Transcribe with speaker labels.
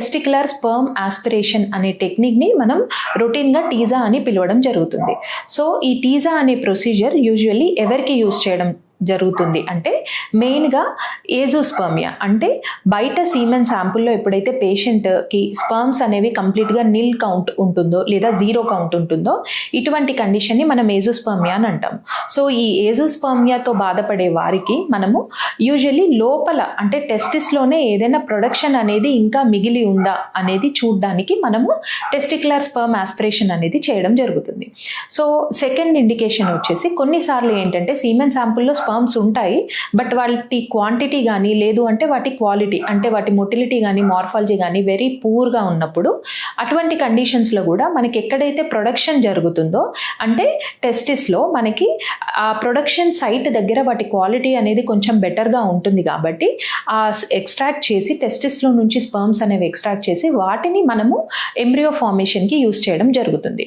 Speaker 1: Testicular sperm aspiration అనే టెక్నిక్ని మనం రొటీన్గా టీజా అని పిలవడం జరుగుతుంది. సో ఈ టీజా అనే ప్రొసీజర్ యూజువల్లీ ఎవరికి యూజ్ చేయడం జరుగుతుంది అంటే మెయిన్గా ఏజోస్పర్మియా అంటే బయట సీమెన్ శాంపుల్లో ఎప్పుడైతే పేషెంట్కి స్పర్మ్స్ అనేవి కంప్లీట్గా నిల్ కౌంట్ ఉంటుందో లేదా జీరో కౌంట్ ఉంటుందో ఇటువంటి కండిషన్ని మనం ఏజోస్పర్మియా అని అంటాం. సో ఈ ఏజోస్పర్మియాతో బాధపడే వారికి మనము యూజువల్లీ లోపల అంటే టెస్టిస్లోనే ఏదైనా ప్రొడక్షన్ అనేది ఇంకా మిగిలి ఉందా అనేది చూడడానికి మనము టెస్టిక్యులర్ స్పర్మ్ ఆస్పిరేషన్ అనేది చేయడం జరుగుతుంది. సో సెకండ్ ఇండికేషన్ వచ్చేసి కొన్నిసార్లు ఏంటంటే సీమెన్ శాంపుల్లో స్పర్మ్స్ ఉంటాయి, బట్ వాటి క్వాంటిటీ కానీ లేదు అంటే వాటి క్వాలిటీ అంటే వాటి మొటిలిటీ కానీ మార్ఫాలజీ కానీ వెరీ పూర్గా ఉన్నప్పుడు అటువంటి కండిషన్స్లో కూడా మనకి ఎక్కడైతే ప్రొడక్షన్ జరుగుతుందో అంటే టెస్టిస్లో మనకి ఆ ప్రొడక్షన్ సైట్ దగ్గర వాటి క్వాలిటీ అనేది కొంచెం బెటర్గా ఉంటుంది కాబట్టి ఆ ఎక్స్ట్రాక్ట్ చేసి టెస్టిస్లో నుంచి స్పర్మ్స్ అనేవి ఎక్స్ట్రాక్ట్ చేసి వాటిని మనము ఎంబ్రియో ఫార్మేషన్కి యూజ్ చేయడం జరుగుతుంది.